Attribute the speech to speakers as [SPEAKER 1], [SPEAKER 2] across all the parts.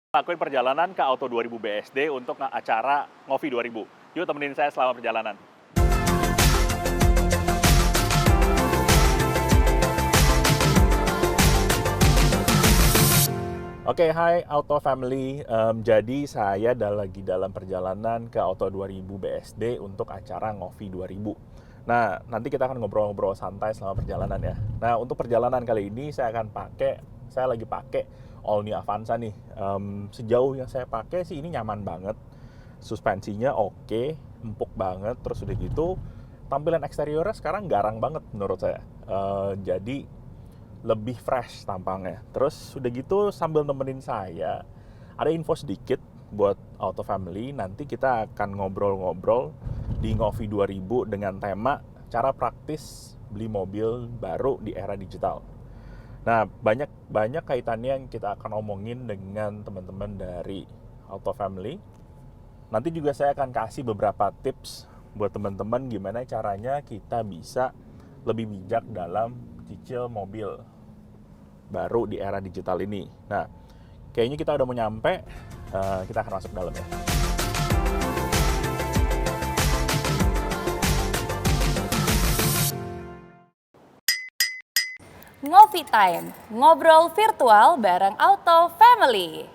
[SPEAKER 1] Lakuin perjalanan ke Auto 2000 BSD untuk acara Ngopi 2000. Yuk temenin saya selama perjalanan. Oke, hai Auto Family. Jadi saya lagi dalam perjalanan ke Auto 2000 BSD untuk acara Ngopi 2000. Nah, nanti kita akan ngobrol-ngobrol santai selama perjalanan ya. Nah, untuk perjalanan kali ini saya lagi pakai All New Avanza nih. Sejauh yang saya pakai sih ini nyaman banget. Suspensinya oke, empuk banget. Terus udah gitu, tampilan eksteriornya sekarang garang banget menurut saya. Jadi lebih fresh tampangnya. Terus udah gitu sambil nemenin saya, ada info sedikit buat Auto Family. Nanti kita akan ngobrol-ngobrol di Ngopi 2000 dengan tema cara praktis beli mobil baru di era digital. Nah, banyak kaitannya yang kita akan omongin dengan teman-teman dari Auto Family. Nanti juga saya akan kasih beberapa tips buat teman-teman gimana caranya kita bisa lebih bijak dalam cicil mobil baru di era digital ini. Nah, kayaknya kita udah mau nyampe, kita akan masuk dalam ya.
[SPEAKER 2] Ngopi Time, ngobrol virtual bareng Auto Family.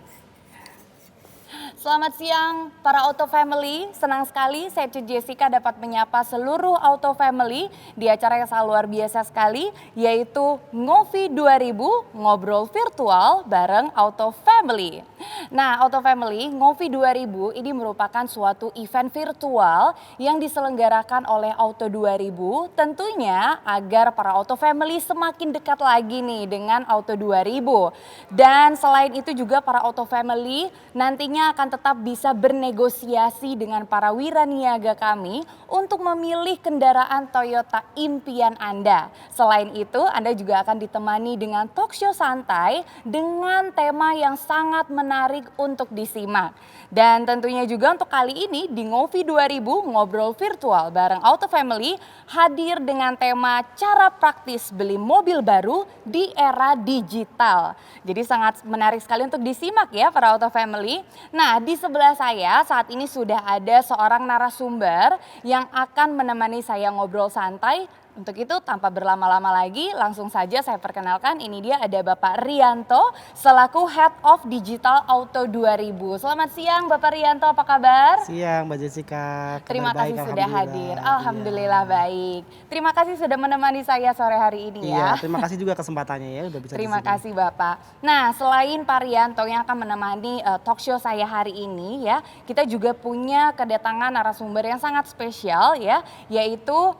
[SPEAKER 2] Selamat siang para Auto Family, senang sekali saya Cu Jessica dapat menyapa seluruh Auto Family di acara yang sangat luar biasa sekali, yaitu Ngopi 2000, ngobrol virtual bareng Auto Family. Nah Auto Family, Ngopi 2000 ini merupakan suatu event virtual yang diselenggarakan oleh Auto 2000 tentunya agar para Auto Family semakin dekat lagi nih dengan Auto 2000. Dan selain itu juga para Auto Family nantinya akan tetap bisa bernegosiasi dengan para wiraniaga kami untuk memilih kendaraan Toyota impian Anda. Selain itu, Anda juga akan ditemani dengan talk show santai dengan tema yang sangat menarik untuk disimak. Dan tentunya juga untuk kali ini di Ngopi 2000 ngobrol virtual bareng Auto Family hadir dengan tema cara praktis beli mobil baru di era digital. Jadi sangat menarik sekali untuk disimak ya para Auto Family. Nah, di sebelah saya saat ini sudah ada seorang narasumber yang akan menemani saya ngobrol santai. Untuk itu tanpa berlama-lama lagi langsung saja saya perkenalkan, ini dia ada Bapak Rianto selaku Head of Digital Auto 2000. Selamat siang Bapak Rianto, apa kabar?
[SPEAKER 3] Siang Mbak Jessica.
[SPEAKER 2] Terima kasih sudah hadir. Alhamdulillah
[SPEAKER 3] Iya.
[SPEAKER 2] baik. Terima kasih sudah menemani saya sore hari ini ya.
[SPEAKER 3] Iya, terima kasih juga kesempatannya ya udah bisa
[SPEAKER 2] Terima
[SPEAKER 3] di sini.
[SPEAKER 2] kasih Bapak. Nah selain Pak Rianto yang akan menemani talk show saya hari ini ya, kita juga punya kedatangan narasumber yang sangat spesial ya, yaitu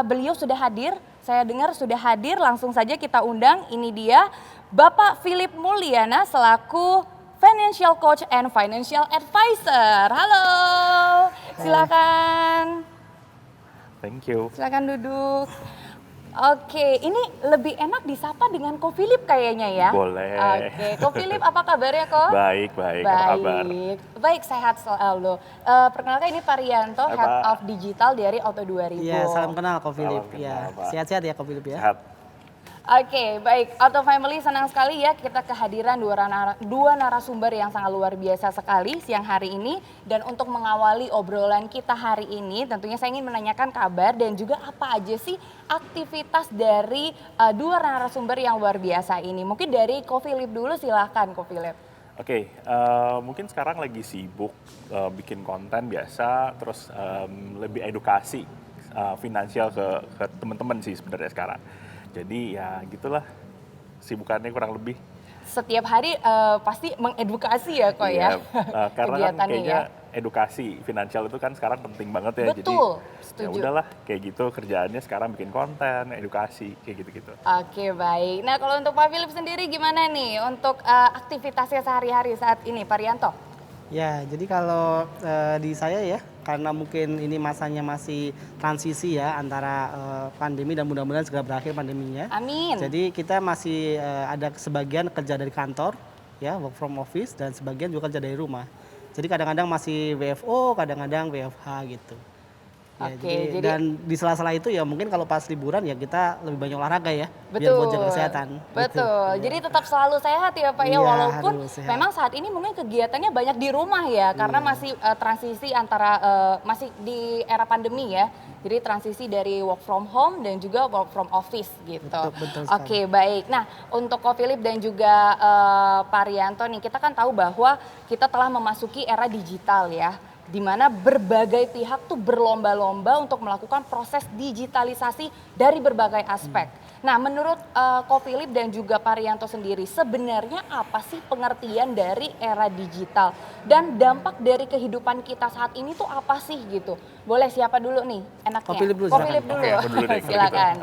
[SPEAKER 2] beliau sudah hadir, saya dengar sudah hadir, langsung saja kita undang, ini dia Bapak Philip Mulyana selaku Financial Coach and Financial Advisor. Halo, silakan.
[SPEAKER 1] Thank you.
[SPEAKER 2] Silakan duduk. Oke, ini lebih enak disapa dengan Ko Philip kayaknya ya.
[SPEAKER 1] Boleh.
[SPEAKER 2] Oke, Ko Philip apa kabarnya Ko?
[SPEAKER 1] Baik, apa kabar?
[SPEAKER 2] Baik, sehat selalu. Perkenalkan ini Pak Rianto,
[SPEAKER 1] Hai,
[SPEAKER 2] Head
[SPEAKER 1] Pak.
[SPEAKER 2] of Digital dari Auto 2000.
[SPEAKER 3] Iya, salam kenal Ko Philip.
[SPEAKER 1] Salam
[SPEAKER 3] Iya,
[SPEAKER 1] kenal, Pak.
[SPEAKER 3] sehat-sehat ya Ko Philip ya.
[SPEAKER 1] Sehat.
[SPEAKER 2] Oke, baik. Auto Family senang sekali ya kita kehadiran dua narasumber yang sangat luar biasa sekali siang hari ini. Dan untuk mengawali obrolan kita hari ini, tentunya saya ingin menanyakan kabar dan juga apa aja sih aktivitas dari dua narasumber yang luar biasa ini. Mungkin dari Ko Philip dulu, silahkan Ko Philip.
[SPEAKER 1] Oke, mungkin sekarang lagi sibuk bikin konten biasa, terus lebih edukasi finansial ke teman-teman sih sebenarnya sekarang. Jadi ya gitulah sibukannya kurang lebih.
[SPEAKER 2] Setiap hari pasti mengedukasi ya Ko ya.
[SPEAKER 1] Karena kan
[SPEAKER 2] kegiatannya
[SPEAKER 1] kayaknya
[SPEAKER 2] ya.
[SPEAKER 1] edukasi finansial itu kan sekarang penting banget ya.
[SPEAKER 2] Betul,
[SPEAKER 1] Jadi
[SPEAKER 2] setuju.
[SPEAKER 1] ya udahlah kayak gitu kerjaannya sekarang bikin konten, edukasi kayak gitu-gitu.
[SPEAKER 2] Oke, baik. Nah kalau untuk Pak Philip sendiri gimana nih untuk aktivitasnya sehari-hari saat ini Pak Rianto?
[SPEAKER 3] Ya, jadi kalau di saya ya, karena mungkin ini masanya masih transisi ya antara pandemi dan mudah-mudahan segera berakhir pandeminya.
[SPEAKER 2] Amin.
[SPEAKER 3] Jadi kita masih ada sebagian kerja dari kantor, ya work from office, dan sebagian juga kerja dari rumah. Jadi kadang-kadang masih WFO, kadang-kadang WFH gitu. Ya,
[SPEAKER 2] Oke, jadi
[SPEAKER 3] dan di sela-sela itu ya mungkin kalau pas liburan ya kita lebih banyak olahraga ya, biar
[SPEAKER 2] betul,
[SPEAKER 3] buat jaga kesehatan.
[SPEAKER 2] betul.
[SPEAKER 3] Gitu.
[SPEAKER 2] Jadi tetap selalu sehat ya Pak ya,
[SPEAKER 3] Iya,
[SPEAKER 2] walaupun
[SPEAKER 3] harus sehat.
[SPEAKER 2] memang saat ini mungkin kegiatannya banyak di rumah ya, karena
[SPEAKER 3] Iya.
[SPEAKER 2] masih transisi antara masih di era pandemi ya. Jadi transisi dari work from home dan juga work from office gitu.
[SPEAKER 3] Betul sekali.
[SPEAKER 2] Oke, baik. Nah, untuk Ko Philip dan juga Pak Rianto nih, kita kan tahu bahwa kita telah memasuki era digital ya, di mana berbagai pihak tuh berlomba-lomba untuk melakukan proses digitalisasi dari berbagai aspek. Nah, menurut Ko Philip dan juga Pak Rianto sendiri, sebenarnya apa sih pengertian dari era digital? Dan dampak dari kehidupan kita saat ini tuh apa sih gitu? Boleh siapa dulu nih enaknya?
[SPEAKER 3] Ko Philip dulu,
[SPEAKER 2] Ko
[SPEAKER 3] silakan.
[SPEAKER 2] Philip dulu.
[SPEAKER 1] Oke, aku dulu deh kalau gitu.
[SPEAKER 2] Silakan.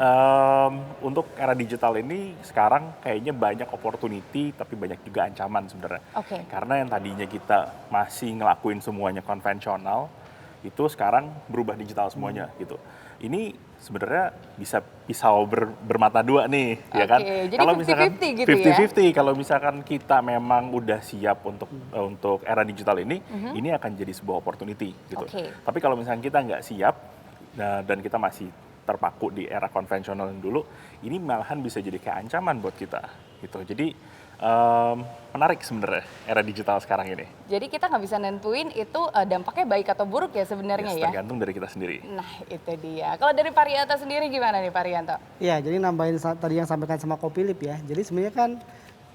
[SPEAKER 1] Untuk era digital ini sekarang kayaknya banyak opportunity tapi banyak juga ancaman sebenarnya.
[SPEAKER 2] Oke.
[SPEAKER 1] Karena yang tadinya kita masih ngelakuin semuanya konvensional, itu sekarang berubah digital semuanya gitu. Ini sebenarnya bisa pisau bermata dua nih, ya kan?
[SPEAKER 2] Oke, jadi
[SPEAKER 1] Kalau misalkan
[SPEAKER 2] 50-50 gitu ya?
[SPEAKER 1] 50-50, kalau misalkan kita memang udah siap untuk era digital ini akan jadi sebuah opportunity gitu.
[SPEAKER 2] Oke.
[SPEAKER 1] Tapi kalau misalkan kita nggak siap dan kita masih terpaku di era konvensional yang dulu, ini malahan bisa jadi kayak ancaman buat kita gitu. Jadi menarik sebenarnya era digital sekarang ini.
[SPEAKER 2] Jadi kita nggak bisa nentuin itu dampaknya baik atau buruk ya sebenarnya ya?
[SPEAKER 1] Tergantung dari kita sendiri.
[SPEAKER 2] Nah, itu dia. Kalau dari Pak Rianto sendiri gimana nih Pak Rianto?
[SPEAKER 3] Ya, jadi nambahin tadi yang sampaikan sama Ko Philip ya. Jadi sebenarnya kan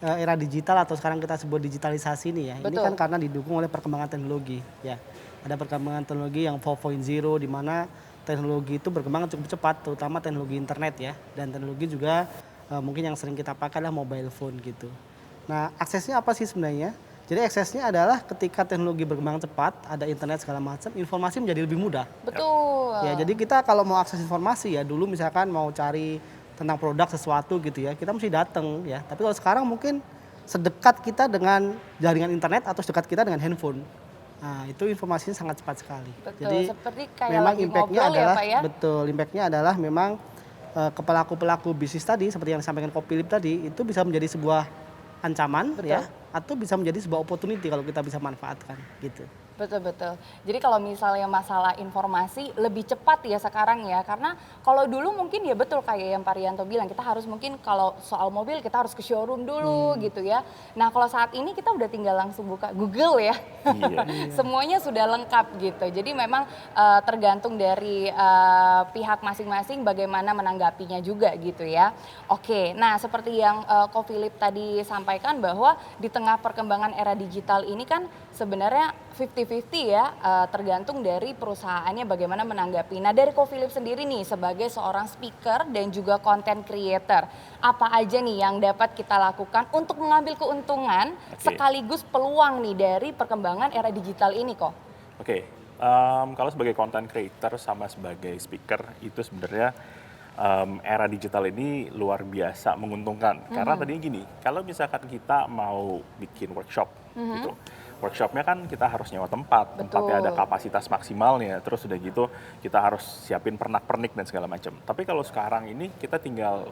[SPEAKER 3] era digital atau sekarang kita sebut digitalisasi ini ya. Ini
[SPEAKER 2] Betul.
[SPEAKER 3] kan karena didukung oleh perkembangan teknologi ya. Ada perkembangan teknologi yang 4.0 di mana teknologi itu berkembang cukup cepat, terutama teknologi internet ya. Dan teknologi juga mungkin yang sering kita pakai adalah mobile phone gitu. Nah, aksesnya apa sih sebenarnya? Jadi aksesnya adalah ketika teknologi berkembang cepat, ada internet segala macam, informasi menjadi lebih mudah.
[SPEAKER 2] Betul.
[SPEAKER 3] Ya, jadi kita kalau mau akses informasi ya, dulu misalkan mau cari tentang produk sesuatu gitu ya, kita mesti datang ya. Tapi kalau sekarang mungkin sedekat kita dengan jaringan internet atau sedekat kita dengan handphone. Nah, itu informasinya sangat cepat sekali.
[SPEAKER 2] Betul,
[SPEAKER 3] Jadi
[SPEAKER 2] seperti kayak
[SPEAKER 3] memang
[SPEAKER 2] lagi
[SPEAKER 3] impactnya
[SPEAKER 2] ngobrol ya,
[SPEAKER 3] adalah
[SPEAKER 2] Pak ya?
[SPEAKER 3] betul, impactnya adalah memang ke pelaku-pelaku bisnis tadi seperti yang disampaikan Ko Philip tadi itu bisa menjadi sebuah ancaman
[SPEAKER 2] Betul.
[SPEAKER 3] ya atau bisa menjadi sebuah opportunity kalau kita bisa manfaatkan gitu.
[SPEAKER 2] Betul. Jadi kalau misalnya masalah informasi lebih cepat ya sekarang ya. Karena kalau dulu mungkin ya betul kayak yang Pak Rianto bilang, kita harus mungkin kalau soal mobil kita harus ke showroom dulu gitu ya. Nah kalau saat ini kita udah tinggal langsung buka Google ya.
[SPEAKER 1] Iya.
[SPEAKER 2] Semuanya sudah lengkap gitu. Jadi memang tergantung dari pihak masing-masing bagaimana menanggapinya juga gitu ya. Oke, nah seperti yang Ko Philip tadi sampaikan bahwa di tengah perkembangan era digital ini kan sebenarnya 50-50 ya, tergantung dari perusahaannya bagaimana menanggapi. Nah dari Ko Philip sendiri nih sebagai seorang speaker dan juga content creator, apa aja nih yang dapat kita lakukan untuk mengambil keuntungan sekaligus peluang nih dari perkembangan era digital ini kok?
[SPEAKER 1] Oke, kalau sebagai content creator sama sebagai speaker itu sebenarnya era digital ini luar biasa menguntungkan. Karena tadinya gini, kalau misalkan kita mau bikin workshop gitu, workshopnya kan kita harus nyewa tempatnya ada kapasitas maksimalnya, terus udah gitu kita harus siapin pernak-pernik dan segala macam. Tapi kalau sekarang ini kita tinggal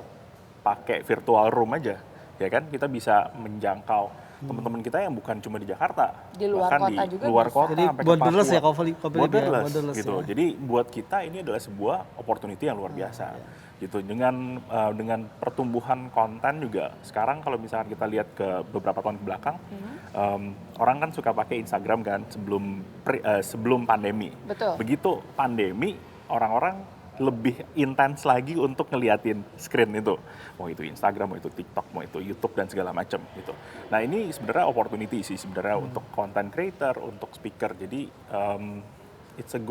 [SPEAKER 1] pakai virtual room aja, ya kan, kita bisa menjangkau teman-teman kita yang bukan cuma di Jakarta,
[SPEAKER 2] Di luar
[SPEAKER 1] bahkan
[SPEAKER 2] kota
[SPEAKER 1] di
[SPEAKER 2] juga
[SPEAKER 1] luar
[SPEAKER 2] bisa.
[SPEAKER 1] kota
[SPEAKER 3] Jadi
[SPEAKER 1] sampai ke
[SPEAKER 3] borderless
[SPEAKER 1] Papua.
[SPEAKER 3] ya, Ko Philip ya,
[SPEAKER 1] Borderless gitu.
[SPEAKER 3] ya.
[SPEAKER 1] Jadi buat kita ini adalah sebuah opportunity yang luar biasa. Gitu. Dengan pertumbuhan konten juga sekarang kalau misalkan kita lihat ke beberapa tahun ke belakang, orang kan suka pakai Instagram kan sebelum pandemi.
[SPEAKER 2] Betul.
[SPEAKER 1] Begitu pandemi, orang-orang lebih intens lagi untuk ngeliatin screen itu, mau itu Instagram, mau itu TikTok, mau itu YouTube dan segala macam gitu. Nah ini sebenarnya opportunity sih sebenarnya untuk content creator, untuk speaker. Jadi it's a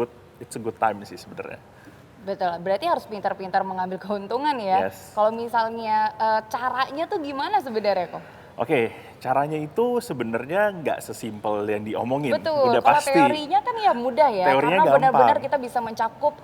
[SPEAKER 1] good time sih sebenarnya.
[SPEAKER 2] Betul, berarti harus pintar-pintar mengambil keuntungan ya.
[SPEAKER 1] Yes.
[SPEAKER 2] Kalau misalnya caranya tuh gimana sebenarnya kok?
[SPEAKER 1] Oke, caranya itu sebenarnya nggak sesimpel yang diomongin.
[SPEAKER 2] Betul,
[SPEAKER 1] Udah
[SPEAKER 2] kalau
[SPEAKER 1] pasti.
[SPEAKER 2] teorinya kan ya mudah ya.
[SPEAKER 1] Teorinya
[SPEAKER 2] karena
[SPEAKER 1] gampang.
[SPEAKER 2] benar-benar kita bisa mencakup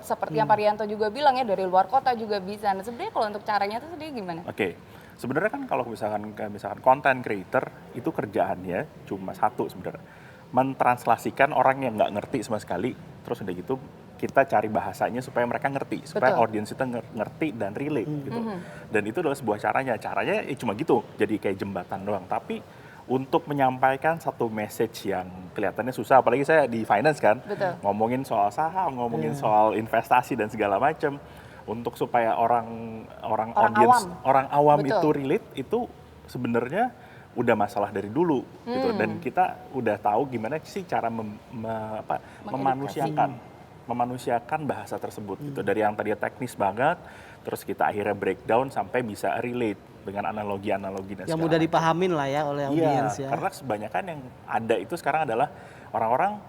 [SPEAKER 2] seperti yang Pak Rianto juga bilang ya, dari luar kota juga bisa. Nah sebenarnya kalau untuk caranya itu sendiri gimana?
[SPEAKER 1] Oke, sebenarnya kan kalau misalkan content creator itu kerjaannya cuma satu sebenarnya, mentranslasikan orang yang nggak ngerti sama sekali, terus udah gitu kita cari bahasanya supaya mereka ngerti, supaya audiens kita ngerti dan relate gitu. Dan itu adalah sebuah caranya ya cuma gitu, jadi kayak jembatan doang. Tapi untuk menyampaikan satu message yang kelihatannya susah, apalagi saya di finance kan,
[SPEAKER 2] Betul.
[SPEAKER 1] ngomongin soal saham, ngomongin
[SPEAKER 3] Iya.
[SPEAKER 1] soal investasi dan segala macam, untuk supaya orang
[SPEAKER 2] Orang
[SPEAKER 1] audience,
[SPEAKER 2] awam.
[SPEAKER 1] orang awam
[SPEAKER 2] Betul.
[SPEAKER 1] itu relate, itu sebenarnya udah masalah dari dulu gitu, dan kita udah tahu gimana sih cara memanusiakan bahasa tersebut gitu, dari yang tadi teknis banget, terus kita akhirnya breakdown sampai bisa relate dengan analogi-analogi dan
[SPEAKER 3] Yang
[SPEAKER 1] segala
[SPEAKER 3] mudah
[SPEAKER 1] macam.
[SPEAKER 3] dipahamin lah ya oleh audiens
[SPEAKER 1] Iya,
[SPEAKER 3] ya.
[SPEAKER 1] karena kebanyakan yang ada itu sekarang adalah orang-orang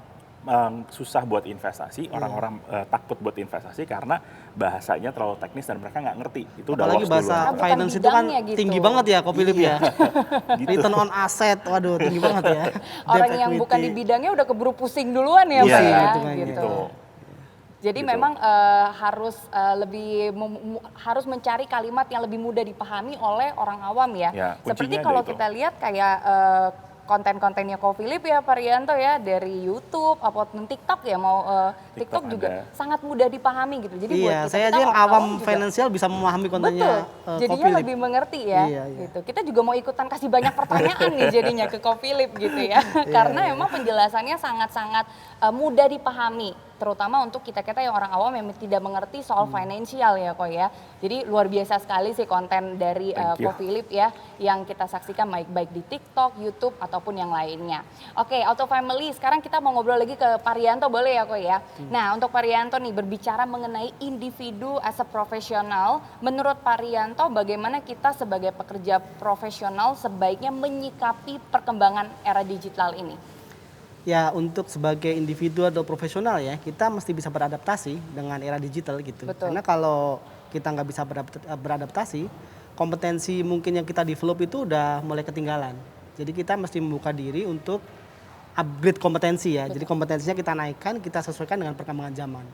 [SPEAKER 1] susah buat investasi, orang-orang takut buat investasi karena bahasanya terlalu teknis dan mereka nggak ngerti. Itu udah
[SPEAKER 3] Apalagi
[SPEAKER 1] lost
[SPEAKER 3] bahasa
[SPEAKER 1] duluan.
[SPEAKER 2] Karena bukan
[SPEAKER 3] finance itu kan
[SPEAKER 2] bidangnya gitu.
[SPEAKER 3] tinggi banget ya, Kopilip ya.
[SPEAKER 1] Gitu.
[SPEAKER 3] Return on asset, waduh tinggi banget ya.
[SPEAKER 2] Orang
[SPEAKER 3] Debt
[SPEAKER 2] yang bukan di
[SPEAKER 3] equity.
[SPEAKER 2] bidangnya udah keburu pusing duluan ya
[SPEAKER 1] Iya,
[SPEAKER 2] Pak ya.
[SPEAKER 3] hitungannya.
[SPEAKER 2] Gitu. Jadi
[SPEAKER 1] Gitu.
[SPEAKER 2] memang harus mencari kalimat yang lebih mudah dipahami oleh orang awam ya.
[SPEAKER 1] Ya,
[SPEAKER 2] Seperti
[SPEAKER 1] kuncinya
[SPEAKER 2] kalau
[SPEAKER 1] ada itu.
[SPEAKER 2] kita lihat kayak konten-kontennya Ko Philip ya Parianto ya, dari YouTube ataupun TikTok ya, mau TikTok
[SPEAKER 1] TikTok
[SPEAKER 2] juga
[SPEAKER 1] ada.
[SPEAKER 2] sangat mudah dipahami gitu. Jadi buat
[SPEAKER 3] Iya,
[SPEAKER 2] kita,
[SPEAKER 3] saya
[SPEAKER 2] kita
[SPEAKER 3] aja yang
[SPEAKER 2] orang
[SPEAKER 3] awam
[SPEAKER 2] juga-
[SPEAKER 3] finansial bisa memahami
[SPEAKER 2] Betul,
[SPEAKER 3] kontennya
[SPEAKER 2] jadinya
[SPEAKER 3] Kopilip.
[SPEAKER 2] lebih mengerti ya.
[SPEAKER 3] Iya, iya.
[SPEAKER 2] Gitu. Kita juga mau ikutan kasih banyak pertanyaan nih jadinya ke Ko Philip gitu ya. Karena
[SPEAKER 3] iya.
[SPEAKER 2] memang penjelasannya sangat-sangat mudah dipahami, terutama untuk kita-kita yang orang awam yang tidak mengerti soal financial ya Ko ya. Jadi luar biasa sekali sih konten dari
[SPEAKER 1] Thank you.
[SPEAKER 2] Ko Philip ya, yang kita saksikan baik di TikTok, YouTube ataupun yang lainnya. Oke, Auto Family, sekarang kita mau ngobrol lagi ke Parianto, boleh ya Ko ya? Nah, untuk Parianto nih, berbicara mengenai individu as a profesional, menurut Parianto bagaimana kita sebagai pekerja profesional sebaiknya menyikapi perkembangan era digital ini?
[SPEAKER 3] Ya, untuk sebagai individu atau profesional ya, kita mesti bisa beradaptasi dengan era digital gitu.
[SPEAKER 2] Betul.
[SPEAKER 3] Karena kalau kita nggak bisa beradaptasi, kompetensi mungkin yang kita develop itu udah mulai ketinggalan. Jadi kita mesti membuka diri untuk upgrade kompetensi ya. Jadi kompetensinya kita naikkan, kita sesuaikan dengan perkembangan zaman.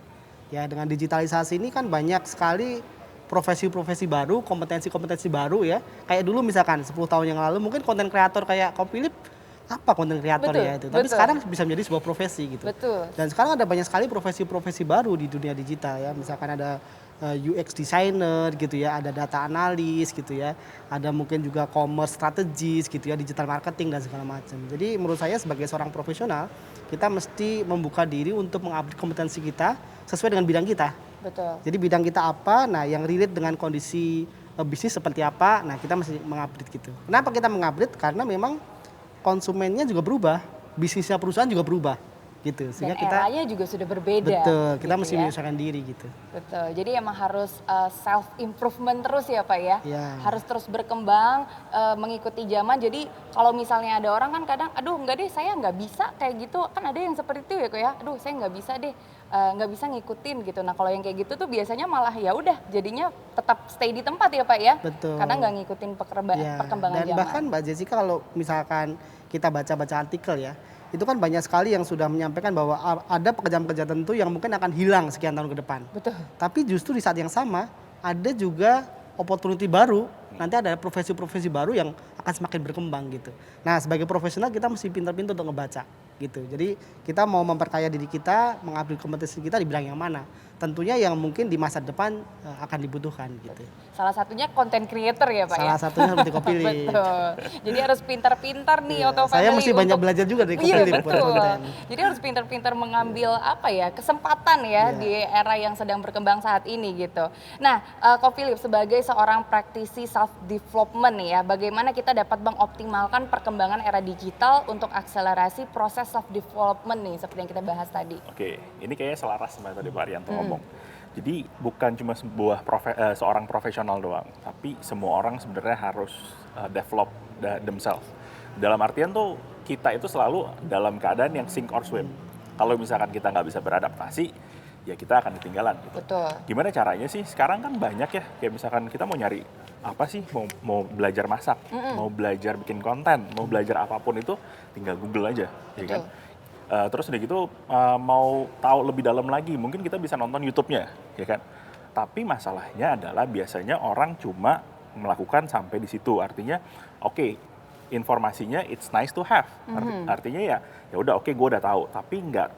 [SPEAKER 3] Ya, dengan digitalisasi ini kan banyak sekali profesi-profesi baru, kompetensi-kompetensi baru ya. Kayak dulu misalkan 10 tahun yang lalu mungkin konten kreator kayak Ko Philip, apa konten kreator
[SPEAKER 2] Betul,
[SPEAKER 3] ya itu. Tapi
[SPEAKER 2] betul.
[SPEAKER 3] sekarang bisa menjadi sebuah profesi gitu.
[SPEAKER 2] Betul.
[SPEAKER 3] Dan sekarang ada banyak sekali profesi-profesi baru di dunia digital ya. Misalkan ada UX designer gitu ya, ada data analis gitu ya, ada mungkin juga commerce strategist gitu ya, digital marketing dan segala macam. Jadi menurut saya sebagai seorang profesional, kita mesti membuka diri untuk mengupgrade kompetensi kita sesuai dengan bidang kita.
[SPEAKER 2] Betul.
[SPEAKER 3] Jadi bidang kita apa, nah yang relate dengan kondisi bisnis seperti apa, nah kita mesti mengupgrade gitu. Kenapa kita mengupgrade? Karena memang konsumennya juga berubah, bisnisnya perusahaan juga berubah gitu.
[SPEAKER 2] Dan
[SPEAKER 3] Sehingga kita
[SPEAKER 2] eranya juga sudah berbeda.
[SPEAKER 3] betul, kita
[SPEAKER 2] gitu
[SPEAKER 3] mesti
[SPEAKER 2] ya.
[SPEAKER 3] menyesuaikan diri gitu.
[SPEAKER 2] Betul, jadi emang harus self improvement terus ya Pak ya.
[SPEAKER 3] Iya.
[SPEAKER 2] Harus terus berkembang, mengikuti zaman. Jadi kalau misalnya ada orang kan kadang, aduh enggak deh saya nggak bisa kayak gitu. Kan ada yang seperti itu ya Kok ya, aduh saya nggak bisa deh, nggak bisa ngikutin gitu. Nah kalau yang kayak gitu tuh biasanya malah ya udah jadinya tetap stay di tempat ya Pak ya.
[SPEAKER 3] Betul.
[SPEAKER 2] Karena nggak ngikutin
[SPEAKER 3] Ya,
[SPEAKER 2] perkembangan
[SPEAKER 3] dan
[SPEAKER 2] zaman.
[SPEAKER 3] bahkan Mbak Jessica kalau misalkan kita baca-baca artikel ya, itu kan banyak sekali yang sudah menyampaikan bahwa ada pekerjaan-pekerjaan tertentu yang mungkin akan hilang sekian tahun ke depan.
[SPEAKER 2] Betul.
[SPEAKER 3] Tapi justru di saat yang sama ada juga opportunity baru, nanti ada profesi-profesi baru yang akan semakin berkembang gitu. Nah sebagai profesional kita mesti pintar-pintar untuk ngebaca gitu. Jadi kita mau memperkaya diri kita, mengupgrade kompetensi kita di bidang yang mana. Tentunya yang mungkin di masa depan akan dibutuhkan gitu.
[SPEAKER 2] Salah satunya content creator ya Pak ya.
[SPEAKER 3] Salah satunya seperti Ko Philip.
[SPEAKER 2] Betul. Jadi harus pintar-pintar nih
[SPEAKER 3] Iya,
[SPEAKER 2] Auto
[SPEAKER 3] saya
[SPEAKER 2] Family
[SPEAKER 3] mesti banyak
[SPEAKER 2] untuk-
[SPEAKER 3] belajar juga dari Ko
[SPEAKER 2] Iya
[SPEAKER 3] Philip buat
[SPEAKER 2] betul.
[SPEAKER 3] konten.
[SPEAKER 2] Jadi harus pintar-pintar mengambil apa ya, kesempatan ya
[SPEAKER 3] Iya.
[SPEAKER 2] di era yang sedang berkembang saat ini gitu. Nah, Ko Philip sebagai seorang praktisi self development nih ya, bagaimana kita dapat mengoptimalkan perkembangan era digital untuk akselerasi proses self development nih seperti yang kita bahas tadi.
[SPEAKER 1] Oke, ini kayaknya selaras sama tadi Pak Arianto ngomong. Jadi bukan cuma seorang profesional doang, tapi semua orang sebenarnya harus develop themselves. Dalam artian tuh kita itu selalu dalam keadaan yang sink or swim. Kalau misalkan kita nggak bisa beradaptasi, ya kita akan ketinggalan gitu.
[SPEAKER 2] Betul.
[SPEAKER 1] Gimana caranya sih? Sekarang kan banyak ya, kayak misalkan kita mau nyari apa sih, mau belajar masak, mau belajar bikin konten, mau belajar apapun itu, tinggal Google aja, ya kan? Terus udah gitu mau tahu lebih dalam lagi, mungkin kita bisa nonton YouTube-nya, ya kan? Tapi masalahnya adalah biasanya orang cuma melakukan sampai di situ. Artinya, oke, informasinya it's nice to have. Artinya ya udah oke, gue udah tahu, tapi nggak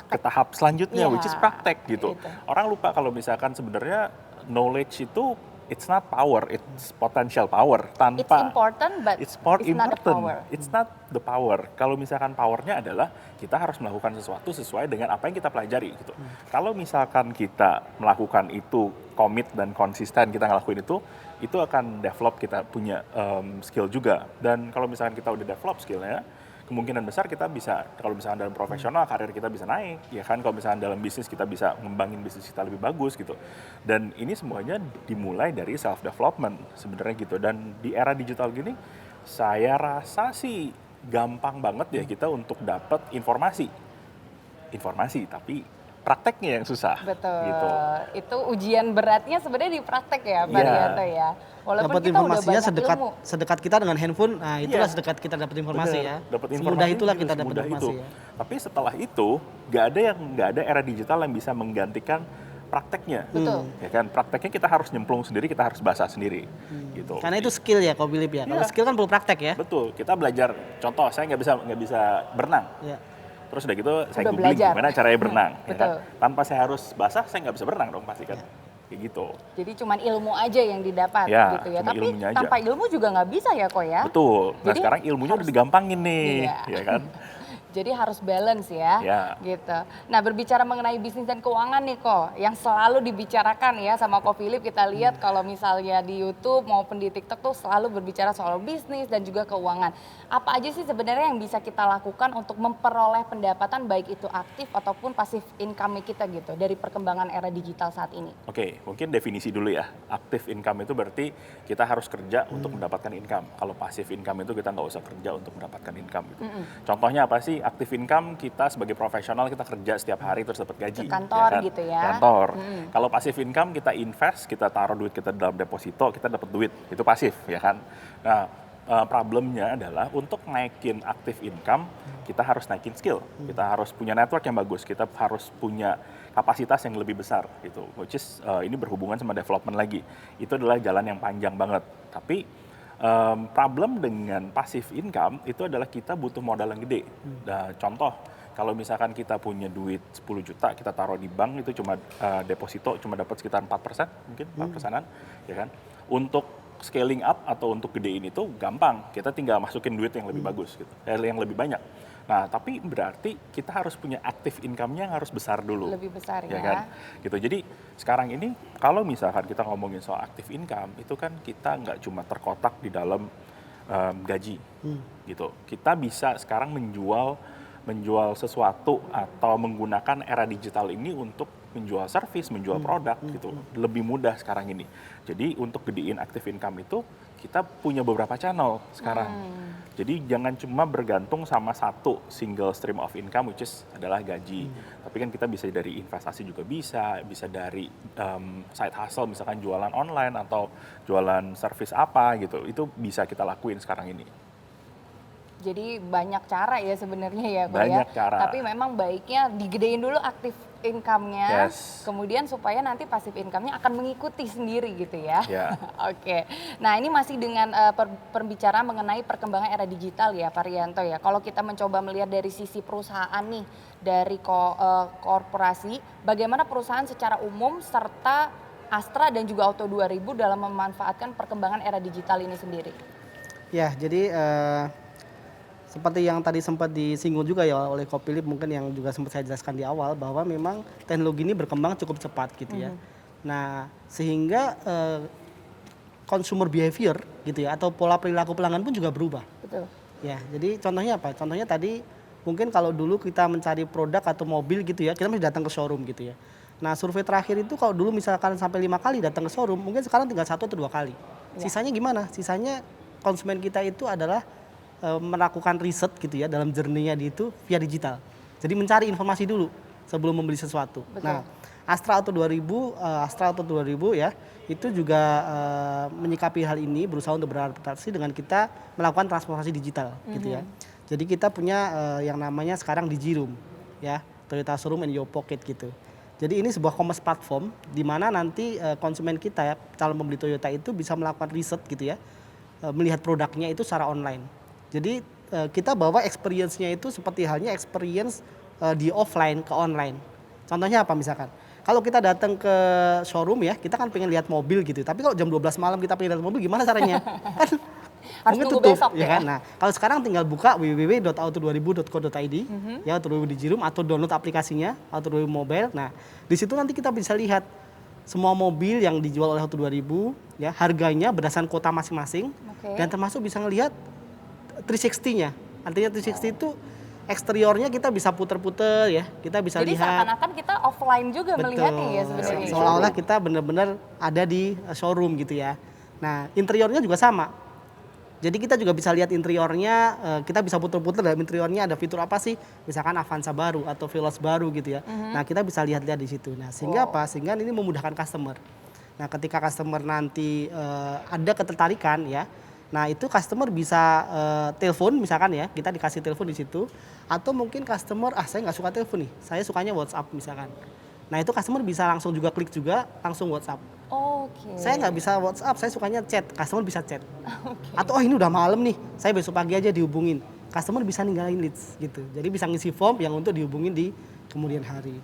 [SPEAKER 1] ke tahap selanjutnya,
[SPEAKER 2] Iya,
[SPEAKER 1] which is praktek gitu.
[SPEAKER 2] itu.
[SPEAKER 1] Orang lupa kalau misalkan sebenarnya knowledge itu it's not power, it's potential power.
[SPEAKER 2] It's important, but
[SPEAKER 1] It's more
[SPEAKER 2] it's not the
[SPEAKER 1] important.
[SPEAKER 2] power.
[SPEAKER 1] It's not the power. Kalau misalkan powernya adalah kita harus melakukan sesuatu sesuai dengan apa yang kita pelajari gitu. Kalau misalkan kita melakukan itu komit dan konsisten kita ngelakuin itu akan develop kita punya skill juga. Dan kalau misalkan kita udah develop skillnya, kemungkinan besar kita bisa, kalau misalkan dalam profesional karir kita bisa naik, ya kan. Kalau misalkan dalam bisnis kita bisa ngembangin bisnis kita lebih bagus gitu. Dan ini semuanya dimulai dari self development sebenarnya gitu. Dan di era digital gini, saya rasa sih gampang banget ya kita untuk dapat informasi, tapi prakteknya yang susah.
[SPEAKER 2] Betul.
[SPEAKER 1] Gitu.
[SPEAKER 2] Itu ujian beratnya sebenarnya di praktek ya, Pak
[SPEAKER 1] Iya.
[SPEAKER 2] Rianto ya. Walaupun
[SPEAKER 3] Dapat
[SPEAKER 2] kita udah
[SPEAKER 3] informasinya
[SPEAKER 2] banyak
[SPEAKER 3] sedekat
[SPEAKER 2] ilmu.
[SPEAKER 3] sedekat kita dengan handphone, nah itulah
[SPEAKER 1] Iya.
[SPEAKER 3] sedekat kita dapat informasi
[SPEAKER 1] Bener,
[SPEAKER 3] ya.
[SPEAKER 1] dapat
[SPEAKER 3] Semudah
[SPEAKER 1] informasi
[SPEAKER 3] itulah
[SPEAKER 1] juga
[SPEAKER 3] kita dapat
[SPEAKER 1] semudah
[SPEAKER 3] informasi
[SPEAKER 1] itu.
[SPEAKER 3] ya.
[SPEAKER 1] Tapi setelah itu nggak ada era digital yang bisa menggantikan prakteknya.
[SPEAKER 2] Betul.
[SPEAKER 1] Ya kan, prakteknya kita harus nyemplung sendiri, kita harus basah sendiri, gitu.
[SPEAKER 3] Karena itu skill ya, kau Philip ya. Kalau
[SPEAKER 1] Iya.
[SPEAKER 3] skill kan perlu praktek ya.
[SPEAKER 1] Betul, kita belajar. Contoh, saya nggak bisa berenang.
[SPEAKER 3] Ya.
[SPEAKER 1] Terus udah gitu saya
[SPEAKER 2] Udah
[SPEAKER 1] googling
[SPEAKER 2] belajar.
[SPEAKER 1] gimana caranya berenang. Ya kan?
[SPEAKER 2] Betul.
[SPEAKER 1] Tanpa saya harus basah, saya nggak bisa berenang dong pasti kan. Kayak gitu.
[SPEAKER 2] Jadi cuman ilmu aja yang didapat
[SPEAKER 1] Ya,
[SPEAKER 2] gitu ya.
[SPEAKER 1] cuma
[SPEAKER 2] Tapi
[SPEAKER 1] ilmunya aja.
[SPEAKER 2] tanpa ilmu juga nggak bisa ya kok ya.
[SPEAKER 1] Betul. Nah
[SPEAKER 2] Jadi
[SPEAKER 1] sekarang ilmunya udah digampangin nih,
[SPEAKER 2] Iya.
[SPEAKER 1] ya kan?
[SPEAKER 2] Jadi harus balance ya,
[SPEAKER 1] Ya.
[SPEAKER 2] gitu. Nah berbicara mengenai bisnis dan keuangan nih kok, yang selalu dibicarakan ya sama Ko Philip, kita lihat kalau misalnya di YouTube maupun di TikTok tuh selalu berbicara soal bisnis dan juga keuangan. Apa aja sih sebenarnya yang bisa kita lakukan untuk memperoleh pendapatan baik itu aktif ataupun pasif income kita gitu dari perkembangan era digital saat ini?
[SPEAKER 1] Oke, mungkin definisi dulu ya. Aktif income itu berarti kita harus kerja untuk mendapatkan income. Kalau pasif income itu kita nggak usah kerja untuk mendapatkan income. Gitu. Contohnya apa sih? Aktif income kita sebagai profesional kita kerja setiap hari terus dapat gaji.
[SPEAKER 2] Ke kantor
[SPEAKER 1] kan?
[SPEAKER 2] gitu ya.
[SPEAKER 1] Kantor. Kalau pasif income kita invest, kita taruh duit kita dalam deposito, kita dapat duit. Itu pasif, ya kan? Nah, problemnya adalah untuk naikin aktif income, kita harus naikin skill. Kita harus punya network yang bagus, kita harus punya kapasitas yang lebih besar gitu. Which is ini berhubungan sama development lagi. Itu adalah jalan yang panjang banget. Tapi problem dengan passive income itu adalah kita butuh modal yang gede. Nah, contoh, kalau misalkan kita punya duit 10 juta, kita taruh di bank itu cuma deposito cuma dapat sekitar 4%, mungkin 4%-an, ya kan? Untuk scaling up atau untuk gedein itu gampang, kita tinggal masukin duit yang lebih bagus gitu, yang lebih banyak. Nah, tapi berarti kita harus punya active income-nya yang harus besar dulu.
[SPEAKER 2] Lebih besar ya.
[SPEAKER 1] Kan? Gitu. Jadi sekarang ini kalau misalkan kita ngomongin soal active income, itu kan kita nggak cuma terkotak di dalam gaji, gitu. Kita bisa sekarang menjual sesuatu atau menggunakan era digital ini untuk menjual service, menjual produk gitu. Lebih mudah sekarang ini. Jadi untuk gedein active income itu kita punya beberapa channel sekarang. Jadi jangan cuma bergantung sama satu single stream of income which is adalah gaji. Tapi kan kita bisa dari investasi juga bisa dari side hustle misalkan jualan online atau jualan service apa gitu. Itu bisa kita lakuin sekarang ini.
[SPEAKER 2] Jadi banyak cara ya sebenarnya ya Ko
[SPEAKER 1] Banyak
[SPEAKER 2] ya.
[SPEAKER 1] cara.
[SPEAKER 2] Tapi memang baiknya digedein dulu aktif income-nya,
[SPEAKER 1] Yes.
[SPEAKER 2] kemudian supaya nanti pasif income-nya akan mengikuti sendiri gitu ya.
[SPEAKER 1] Ya.
[SPEAKER 2] Oke, nah ini masih dengan perbicaraan mengenai perkembangan era digital ya Pak Rianto ya. Kalau kita mencoba melihat dari sisi perusahaan nih, dari korporasi, bagaimana perusahaan secara umum serta Astra dan juga Auto 2000 dalam memanfaatkan perkembangan era digital ini sendiri?
[SPEAKER 3] Ya, jadi seperti yang tadi sempat disinggung juga ya oleh Ko Philip, mungkin yang juga sempat saya jelaskan di awal, bahwa memang teknologi ini berkembang cukup cepat gitu ya. Nah, sehingga consumer behavior gitu ya atau pola perilaku pelanggan pun juga berubah.
[SPEAKER 2] Betul.
[SPEAKER 3] Ya, jadi contohnya apa? Contohnya tadi mungkin kalau dulu kita mencari produk atau mobil gitu ya, kita mesti datang ke showroom gitu ya. Nah, survei terakhir itu kalau dulu misalkan sampai 5 kali datang ke showroom, mungkin sekarang tinggal 1 atau 2 kali. Sisanya gimana? Sisanya konsumen kita itu adalah melakukan riset gitu ya dalam journey-nya itu via digital. Jadi mencari informasi dulu sebelum membeli sesuatu.
[SPEAKER 2] Betul.
[SPEAKER 3] Nah, Astra Auto 2000 ya, itu juga menyikapi hal ini, berusaha untuk beradaptasi dengan kita melakukan transformasi digital gitu ya. Jadi kita punya yang namanya sekarang Digiroom ya, Toyota Showroom in Your Pocket gitu. Jadi ini sebuah commerce platform di mana nanti konsumen kita ya, calon pembeli Toyota itu bisa melakukan riset gitu ya, melihat produknya itu secara online. Jadi kita bawa experience-nya itu seperti halnya experience di offline ke online. Contohnya apa misalkan? kalau kita datang ke showroom ya, kita kan pengen lihat mobil gitu. Tapi kalau jam 12 malam kita pengen lihat mobil gimana caranya? Kan
[SPEAKER 2] Harus
[SPEAKER 3] mungkin
[SPEAKER 2] nunggu
[SPEAKER 3] tutup,
[SPEAKER 2] besok
[SPEAKER 3] ya
[SPEAKER 2] ya?
[SPEAKER 3] kan? Nah, kalau sekarang tinggal buka www.auto2000.co.id ya Auto 2000 Digiroom atau download aplikasinya Auto 2000 Mobile. Nah, di situ nanti kita bisa lihat semua mobil yang dijual oleh Auto 2000 ya, harganya berdasarkan kota masing-masing
[SPEAKER 2] Oke.
[SPEAKER 3] dan termasuk bisa ngelihat 360-nya. Artinya 360 itu eksteriornya kita bisa puter-puter ya, kita bisa
[SPEAKER 2] Jadi
[SPEAKER 3] lihat.
[SPEAKER 2] seakan-akan kita offline juga melihatnya ya sebenarnya.
[SPEAKER 3] Seolah-olah kita benar-benar ada di showroom gitu ya. Nah, interiornya juga sama. Jadi kita juga bisa lihat interiornya, kita bisa putar-putar dalam interiornya ada fitur apa sih, misalkan Avanza baru atau Veloz baru gitu ya. Nah kita bisa lihat-lihat di situ. Nah sehingga apa? Sehingga ini memudahkan customer. Nah ketika customer nanti ada ketertarikan ya, nah itu customer bisa telepon misalkan ya, kita dikasih telepon di situ. Atau mungkin customer, saya nggak suka telepon nih, saya sukanya WhatsApp misalkan. Nah itu customer bisa langsung juga klik juga, langsung WhatsApp.
[SPEAKER 2] Oke.
[SPEAKER 3] Saya nggak bisa WhatsApp, saya sukanya chat. Customer bisa chat. Atau ini udah malam nih, saya besok pagi aja dihubungin. Customer bisa ninggalin leads gitu. Jadi bisa ngisi form yang untuk dihubungin di kemudian hari.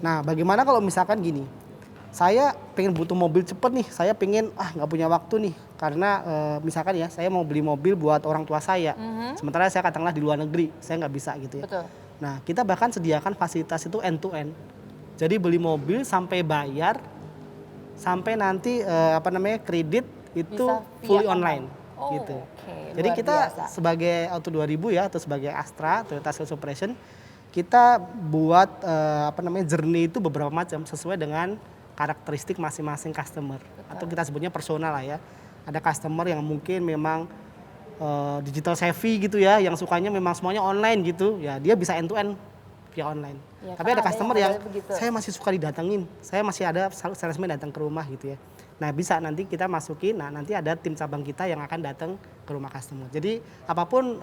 [SPEAKER 3] Nah, bagaimana kalau misalkan gini? Saya pengen butuh mobil cepet nih. Saya pengen nggak punya waktu nih karena misalkan ya saya mau beli mobil buat orang tua saya. Sementara saya katakanlah di luar negeri, saya nggak bisa gitu ya.
[SPEAKER 2] Betul.
[SPEAKER 3] Nah, kita bahkan sediakan fasilitas itu end to end. Jadi beli mobil sampai bayar sampai nanti kredit itu
[SPEAKER 2] Bisa via
[SPEAKER 3] fully online
[SPEAKER 2] Oh,
[SPEAKER 3] gitu.
[SPEAKER 2] oke.
[SPEAKER 3] Jadi
[SPEAKER 2] Luar
[SPEAKER 3] kita
[SPEAKER 2] biasa.
[SPEAKER 3] sebagai Auto 2000 ya atau sebagai Astra Toyota Sales Operation kita buat journey itu beberapa macam sesuai dengan karakteristik masing-masing customer atau kita sebutnya personal lah ya. Ada customer yang mungkin memang digital savvy gitu ya, yang sukanya memang semuanya online gitu, ya dia bisa end to end via online.
[SPEAKER 2] Ya,
[SPEAKER 3] Tapi
[SPEAKER 2] kan
[SPEAKER 3] ada
[SPEAKER 2] ada
[SPEAKER 3] customer
[SPEAKER 2] yang
[SPEAKER 3] yang
[SPEAKER 2] modelnya begitu.
[SPEAKER 3] saya masih suka didatengin, saya masih ada salesman datang ke rumah gitu ya. Nah bisa nanti kita masukin, nah nanti ada tim cabang kita yang akan datang ke rumah customer. Jadi apapun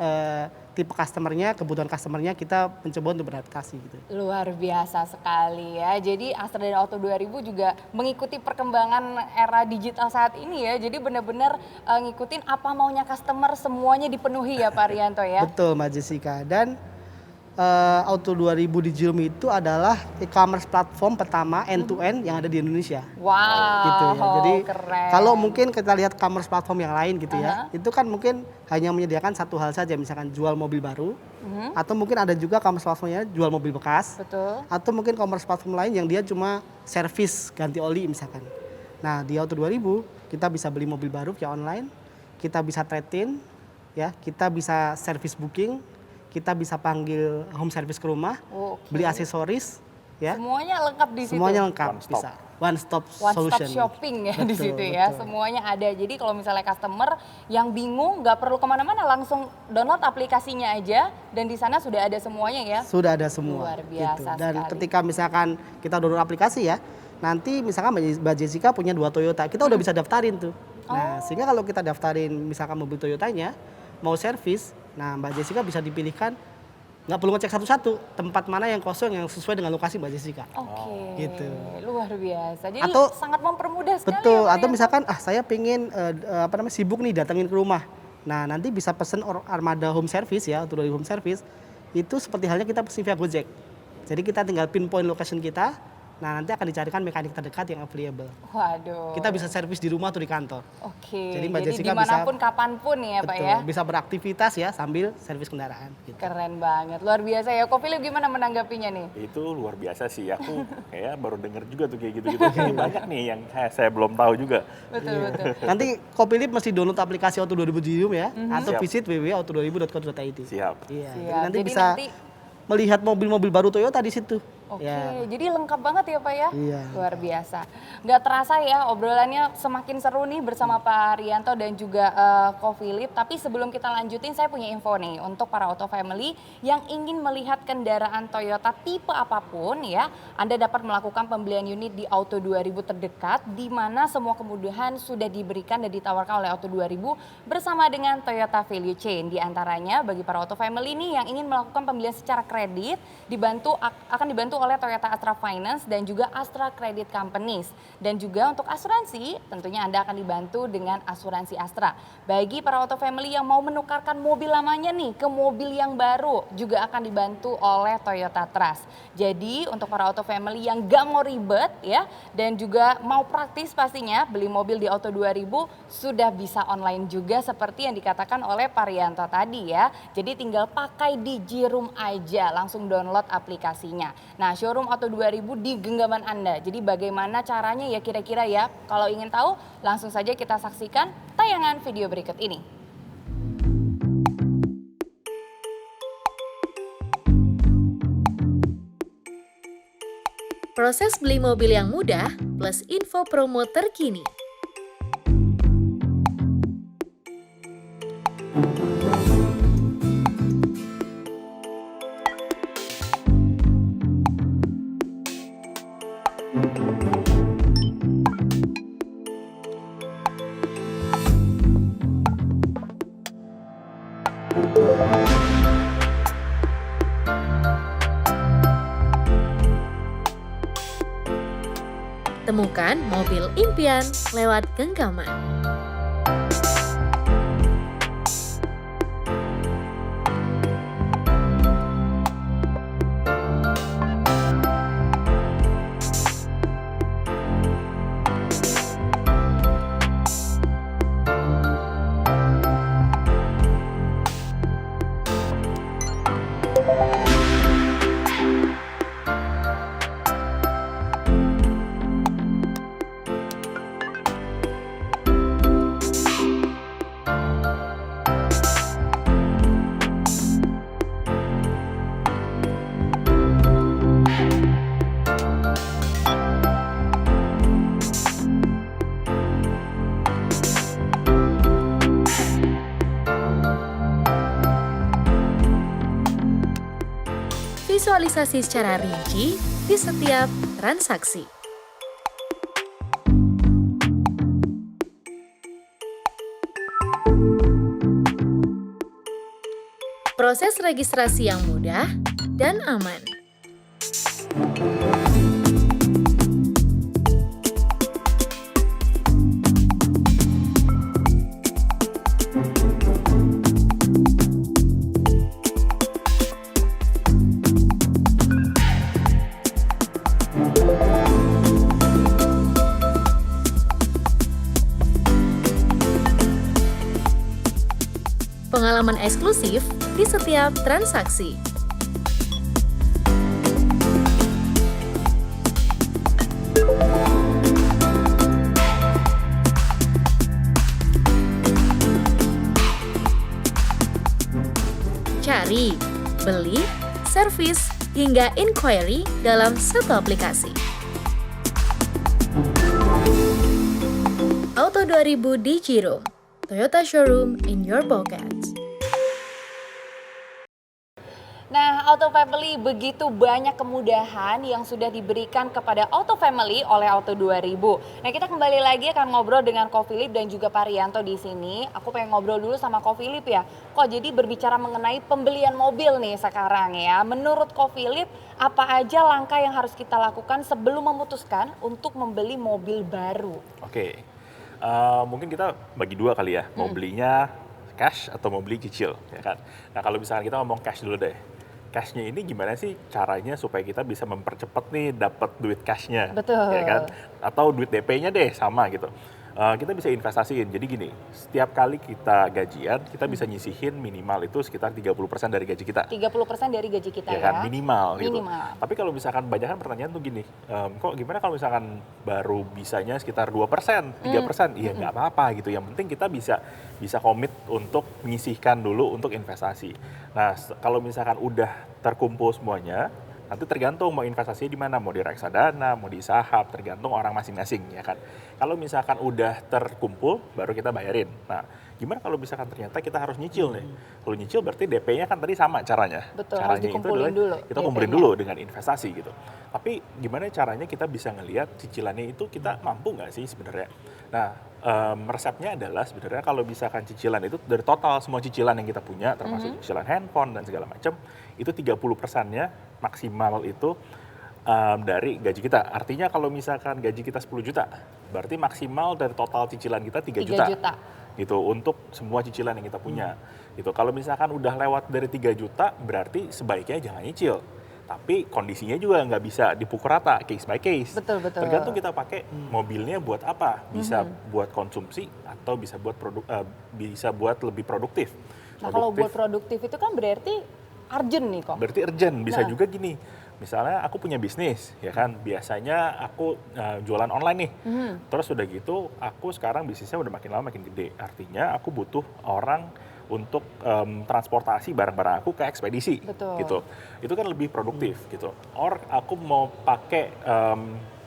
[SPEAKER 3] tipe customernya, kebutuhan customernya kita mencoba untuk beradaptasi gitu.
[SPEAKER 2] Luar biasa sekali ya. Jadi Astra dan Auto 2000 juga mengikuti perkembangan era digital saat ini ya. Jadi benar-benar ngikutin apa maunya customer, semuanya dipenuhi ya Pak Rianto ya.
[SPEAKER 3] Betul Mbak Jessica. Dan Auto 2000 Digiroom itu adalah e-commerce platform pertama end to end yang ada di Indonesia.
[SPEAKER 2] Wow,
[SPEAKER 3] Gitu ya. Jadi
[SPEAKER 2] keren.
[SPEAKER 3] kalau mungkin kita lihat e-commerce platform yang lain gitu ya, itu kan mungkin hanya menyediakan satu hal saja, misalkan jual mobil baru, atau mungkin ada juga e-commerce platformnya jual mobil bekas,
[SPEAKER 2] Betul.
[SPEAKER 3] atau mungkin e-commerce platform lain yang dia cuma servis ganti oli misalkan. Nah di Auto 2000 kita bisa beli mobil baru via online, kita bisa trade-in, ya, kita bisa service booking, kita bisa panggil home service ke rumah,
[SPEAKER 2] Oke.
[SPEAKER 3] beli aksesoris, ya.
[SPEAKER 2] Semuanya lengkap di situ.
[SPEAKER 3] Semuanya lengkap,
[SPEAKER 1] One stop.
[SPEAKER 3] bisa. One stop
[SPEAKER 2] One
[SPEAKER 3] solution.
[SPEAKER 2] stop shopping ya di
[SPEAKER 3] Betul,
[SPEAKER 2] situ ya,
[SPEAKER 3] betul.
[SPEAKER 2] semuanya ada. Jadi kalau misalnya customer yang bingung nggak perlu kemana-mana, langsung download aplikasinya aja dan di sana sudah ada semuanya ya.
[SPEAKER 3] Sudah ada semua.
[SPEAKER 2] Luar biasa
[SPEAKER 3] Dan
[SPEAKER 2] sekali.
[SPEAKER 3] ketika misalkan kita download aplikasi ya, nanti misalkan Mbak Jessica punya 2 Toyota, kita udah bisa daftarin tuh. Nah, sehingga kalau kita daftarin misalkan mobil Toyotanya, mau servis, nah Mbak Jessica bisa dipilihkan, nggak perlu ngecek satu-satu tempat mana yang kosong yang sesuai dengan lokasi Mbak Jessica.
[SPEAKER 2] Oke,
[SPEAKER 3] Gitu.
[SPEAKER 2] luar biasa. Jadi
[SPEAKER 3] Atau-
[SPEAKER 2] sangat mempermudah sekali.
[SPEAKER 3] Betul,
[SPEAKER 2] ya, Pak
[SPEAKER 3] atau
[SPEAKER 2] Rianto.
[SPEAKER 3] misalkan saya pengen sibuk nih datengin ke rumah. Nah, nanti bisa pesen armada home service ya, atau dari home service. Itu seperti halnya kita pesen via Gojek. Jadi kita tinggal pinpoint location kita, nah nanti akan dicarikan mekanik terdekat yang available.
[SPEAKER 2] Waduh.
[SPEAKER 3] Kita bisa servis di rumah atau di kantor.
[SPEAKER 2] Oke,
[SPEAKER 3] Jadi Mbak
[SPEAKER 2] jadi
[SPEAKER 3] Jessica
[SPEAKER 2] dimanapun kapanpun ya Pak ya.
[SPEAKER 3] bisa beraktivitas ya sambil servis kendaraan. Gitu.
[SPEAKER 2] Keren banget, luar biasa ya. Ko Philip gimana menanggapinya nih?
[SPEAKER 1] Itu luar biasa sih, aku kayak baru denger juga tuh kayak gitu-gitu. Ini banyak nih yang saya belum tahu juga.
[SPEAKER 2] Betul, betul.
[SPEAKER 3] Nanti Kopilip mesti download aplikasi Auto 2000 Digiroom ya, atau
[SPEAKER 1] Siap.
[SPEAKER 3] visit www.auto2000.co.id.
[SPEAKER 1] Siap.
[SPEAKER 3] Iya,
[SPEAKER 2] Siap.
[SPEAKER 3] jadi nanti
[SPEAKER 2] Jadi
[SPEAKER 3] bisa
[SPEAKER 2] nanti-
[SPEAKER 3] melihat mobil-mobil baru Toyota di situ.
[SPEAKER 2] Oke,
[SPEAKER 3] Ya.
[SPEAKER 2] jadi lengkap banget ya Pak ya?
[SPEAKER 3] Iya.
[SPEAKER 2] Luar biasa. Nggak terasa ya obrolannya semakin seru nih bersama Pak Rianto dan juga Ko Philip. Tapi sebelum kita lanjutin saya punya info nih untuk para auto family yang ingin melihat kendaraan Toyota tipe apapun ya. Anda dapat melakukan pembelian unit di Auto 2000 terdekat di mana semua kemudahan sudah diberikan dan ditawarkan oleh Auto 2000 bersama dengan Toyota Value Chain. Di antaranya bagi para auto family nih yang ingin melakukan pembelian secara kredit kredit akan dibantu oleh Toyota Astra Finance dan juga Astra Credit Companies. Dan juga untuk asuransi, tentunya Anda akan dibantu dengan asuransi Astra. Bagi para auto family yang mau menukarkan mobil lamanya nih ke mobil yang baru, juga akan dibantu oleh Toyota Trust. Jadi untuk para auto family yang gak mau ribet ya, dan juga mau praktis pastinya, beli mobil di Auto 2000 sudah bisa online juga seperti yang dikatakan oleh Parianto tadi ya. Jadi tinggal pakai di J-Room aja, langsung download aplikasinya. Nah, showroom Auto 2000 di genggaman Anda. Jadi bagaimana caranya ya kira-kira ya? Kalau ingin tahu, langsung saja kita saksikan tayangan video berikut ini.
[SPEAKER 4] Proses beli mobil yang mudah plus info promo terkini. Temukan mobil impian lewat genggaman. Visualisasi secara rinci di setiap transaksi. Proses registrasi yang mudah dan aman. Pengalaman eksklusif di setiap transaksi. Cari, beli, servis, hingga inquiry dalam satu aplikasi. Auto 2000 di J-Room. Toyota Showroom in your pockets.
[SPEAKER 2] Nah, Auto Family, begitu banyak kemudahan yang sudah diberikan kepada Auto Family oleh Auto 2000. Nah, kita kembali lagi akan ngobrol dengan Ko Philip dan juga Parianto di sini. Aku pengen ngobrol dulu sama Ko Philip ya. Kok jadi berbicara mengenai pembelian mobil nih sekarang ya. Menurut Ko Philip, apa aja langkah yang harus kita lakukan sebelum memutuskan untuk membeli mobil baru?
[SPEAKER 1] Oke. Mungkin kita bagi dua kali ya, mau belinya cash atau mau beli cicil, ya kan? Nah kalau misalkan kita ngomong cash dulu deh, cashnya ini gimana sih caranya supaya kita bisa mempercepat nih dapat duit cashnya,
[SPEAKER 2] Betul.
[SPEAKER 1] ya kan? Atau duit DP-nya deh sama gitu. Kita bisa investasiin, jadi gini, setiap kali kita gajian, kita bisa nyisihin minimal itu sekitar 30% dari gaji kita.
[SPEAKER 2] 30% dari gaji kita
[SPEAKER 1] Ya
[SPEAKER 2] ya?
[SPEAKER 1] kan, minimal gitu.
[SPEAKER 2] Minimal.
[SPEAKER 1] Tapi kalau misalkan banyak kan pertanyaan tuh gini, kok gimana kalau misalkan baru bisanya sekitar 2%, 3%? Iya nggak apa-apa gitu, yang penting kita bisa komit untuk menyisihkan dulu untuk investasi. Nah, kalau misalkan udah terkumpul semuanya, nanti tergantung mau investasinya di mana, mau di reksadana, mau di saham, tergantung orang masing-masing ya kan. Kalau misalkan udah terkumpul, baru kita bayarin. Nah, gimana kalau misalkan ternyata kita harus nyicil nih? Kalau nyicil berarti DP-nya kan tadi sama caranya.
[SPEAKER 2] Betul, harus
[SPEAKER 1] Caranya itu
[SPEAKER 2] dikumpulin
[SPEAKER 1] adalah
[SPEAKER 2] dulu
[SPEAKER 1] kita kumpulin
[SPEAKER 2] DP-nya.
[SPEAKER 1] dulu dengan investasi gitu. Tapi gimana caranya kita bisa ngelihat cicilannya itu kita mampu nggak sih sebenarnya? Nah, resepnya adalah sebenarnya kalau misalkan cicilan itu dari total semua cicilan yang kita punya, termasuk cicilan handphone dan segala macam, itu 30%-nya maksimal itu dari gaji kita. Artinya kalau misalkan gaji kita 10 juta, berarti maksimal dari total cicilan kita 3 juta.
[SPEAKER 2] 3 juta.
[SPEAKER 1] Gitu, untuk semua cicilan yang kita punya. Gitu. Kalau misalkan udah lewat dari 3 juta, berarti sebaiknya jangan nyicil. Tapi kondisinya juga nggak bisa dipukul rata, case by case.
[SPEAKER 2] Betul, betul.
[SPEAKER 1] Tergantung kita pakai mobilnya buat apa. Bisa buat konsumsi atau bisa buat bisa buat lebih produktif.
[SPEAKER 2] Nah kalau buat produktif itu kan berarti urgent nih kok.
[SPEAKER 1] Berarti urgent, bisa
[SPEAKER 2] Nah.
[SPEAKER 1] juga gini. Misalnya aku punya bisnis, ya kan. Biasanya aku jualan online nih. Terus udah gitu, aku sekarang bisnisnya udah makin lama makin gede. Artinya aku butuh orang untuk transportasi barang-barang aku ke ekspedisi.
[SPEAKER 2] Betul.
[SPEAKER 1] Gitu. Itu kan lebih produktif gitu. Or aku mau pakai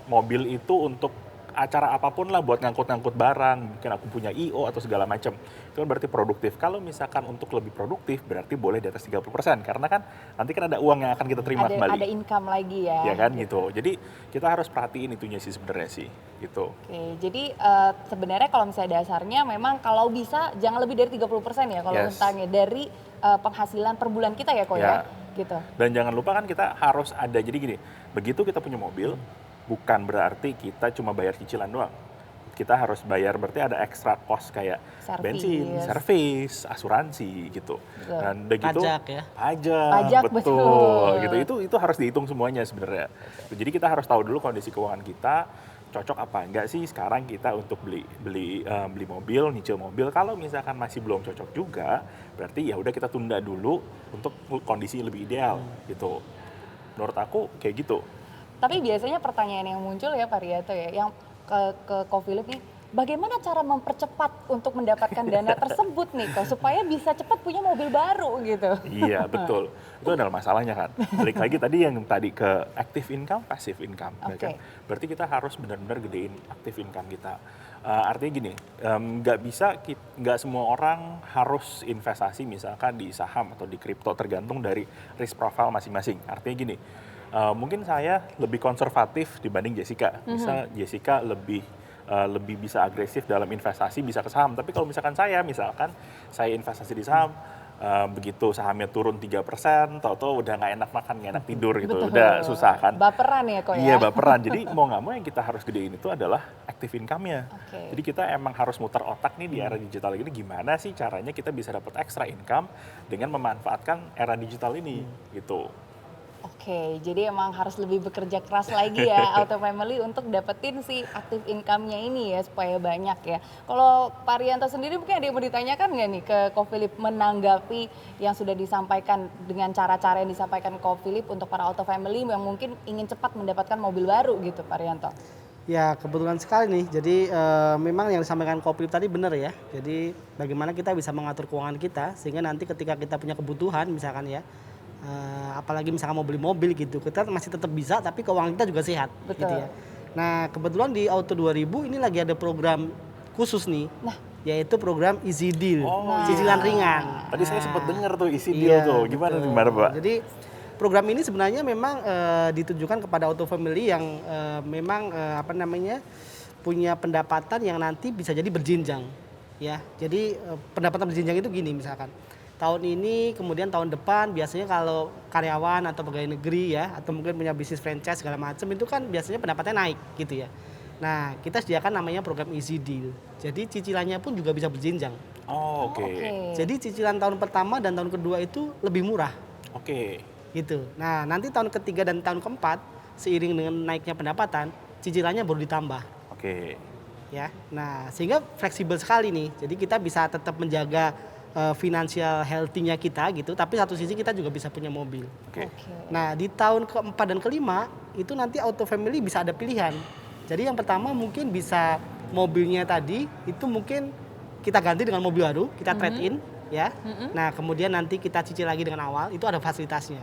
[SPEAKER 1] mobil itu untuk acara apapun lah, buat ngangkut-ngangkut barang, mungkin aku punya I.O. atau segala macam. Itu kan berarti produktif. Kalau misalkan untuk lebih produktif berarti boleh di atas 30%, karena kan nanti kan ada uang yang akan kita terima kembali.
[SPEAKER 2] Ada income lagi ya.
[SPEAKER 1] Ya kan gitu. Jadi kita harus perhatiin itunya sih sebenarnya sih gitu.
[SPEAKER 2] Oke, jadi sebenarnya kalau misalnya dasarnya memang kalau bisa jangan lebih dari 30% ya kalau
[SPEAKER 1] Yes.
[SPEAKER 2] misalnya dari penghasilan per bulan kita ya kok ya. Gitu.
[SPEAKER 1] Dan jangan lupa kan kita harus ada, jadi gini, begitu kita punya mobil, bukan berarti kita cuma bayar cicilan doang. Kita harus bayar, berarti ada extra cost kayak
[SPEAKER 2] Servis.
[SPEAKER 1] bensin, servis, asuransi gitu.
[SPEAKER 2] Betul.
[SPEAKER 1] Dan udah gitu
[SPEAKER 3] Pajak ya.
[SPEAKER 2] Pajak,
[SPEAKER 1] betul.
[SPEAKER 2] betul.
[SPEAKER 1] Gitu. Itu harus dihitung semuanya sebenarnya. Jadi kita harus tahu dulu kondisi keuangan kita, cocok apa enggak sih sekarang kita untuk beli mobil, nyicil mobil. Kalau misalkan masih belum cocok juga, berarti ya udah kita tunda dulu untuk kondisi lebih ideal gitu. Menurut aku kayak gitu.
[SPEAKER 2] Tapi biasanya pertanyaan yang muncul ya Pak Rianto ya, yang ke Ko Philip nih, bagaimana cara mempercepat untuk mendapatkan dana tersebut nih kok supaya bisa cepat punya mobil baru gitu.
[SPEAKER 1] Iya, betul. Itu adalah masalahnya kan. Balik lagi tadi ke active income, passive income. Ya kan?
[SPEAKER 2] Oke.
[SPEAKER 1] Berarti kita harus benar-benar gedein active income kita. Artinya gini, nggak semua orang harus investasi misalkan di saham atau di kripto, tergantung dari risk profile masing-masing. Artinya gini, mungkin saya lebih konservatif dibanding Jessica. Misal Jessica lebih bisa agresif dalam investasi, bisa ke saham. Tapi kalau misalkan saya investasi di saham, begitu sahamnya turun 3%, tahu-tahu udah nggak enak makan, nggak enak tidur gitu.
[SPEAKER 2] Betul.
[SPEAKER 1] Udah susah kan.
[SPEAKER 2] Baperan ya kok ya.
[SPEAKER 1] Iya, baperan. Jadi mau nggak mau yang kita harus gedein itu adalah active income-nya.
[SPEAKER 2] Oke.
[SPEAKER 1] Jadi kita emang harus muter otak nih di era digital ini, gimana sih caranya kita bisa dapat extra income dengan memanfaatkan era digital ini gitu.
[SPEAKER 2] Oke, jadi emang harus lebih bekerja keras lagi ya Auto Family untuk dapetin si active income-nya ini ya supaya banyak ya. Kalau Pak Rianto sendiri mungkin ada yang mau ditanyakan nggak nih ke Ko Philip menanggapi yang sudah disampaikan dengan cara-cara yang disampaikan Ko Philip untuk para Auto Family yang mungkin ingin cepat mendapatkan mobil baru gitu Pak Rianto?
[SPEAKER 3] Ya kebetulan sekali nih, jadi memang yang disampaikan Ko Philip tadi benar ya. Jadi bagaimana kita bisa mengatur keuangan kita sehingga nanti ketika kita punya kebutuhan misalkan ya, apalagi misalkan mau beli mobil gitu, kita masih tetap bisa tapi keuangan kita juga sehat.
[SPEAKER 2] Betul.
[SPEAKER 3] Gitu ya. Nah kebetulan di Auto 2000 ini lagi ada program khusus nih, yaitu program Easy Deal, cicilan ringan.
[SPEAKER 1] Tadi saya sempat dengar tuh isi
[SPEAKER 3] Iya,
[SPEAKER 1] deal tuh, gimana
[SPEAKER 3] betul.
[SPEAKER 1] Pak?
[SPEAKER 3] Jadi program ini sebenarnya memang ditujukan kepada Auto Family yang memang punya pendapatan yang nanti bisa jadi berjenjang, ya. Jadi pendapatan berjenjang itu gini misalkan. Tahun ini, kemudian tahun depan biasanya kalau karyawan atau pegawai negeri ya, atau mungkin punya bisnis franchise segala macam itu kan biasanya pendapatannya naik gitu ya. Nah, kita sediakan namanya program Easy Deal. Jadi cicilannya pun juga bisa berjenjang.
[SPEAKER 1] Oh, oke.
[SPEAKER 3] Jadi cicilan tahun pertama dan tahun kedua itu lebih murah.
[SPEAKER 1] Oke.
[SPEAKER 3] Gitu. Nah, nanti tahun ketiga dan tahun keempat seiring dengan naiknya pendapatan, cicilannya baru ditambah.
[SPEAKER 1] Oke.
[SPEAKER 3] Ya. Nah, sehingga fleksibel sekali nih. Jadi kita bisa tetap menjaga financial healthy-nya kita gitu, tapi satu sisi kita juga bisa punya mobil.
[SPEAKER 1] Oke.
[SPEAKER 3] Nah, di tahun keempat dan kelima itu nanti Auto Family bisa ada pilihan. Jadi yang pertama mungkin bisa mobilnya tadi itu mungkin kita ganti dengan mobil baru, kita trade in ya. Nah, kemudian nanti kita cicil lagi dengan awal, itu ada fasilitasnya.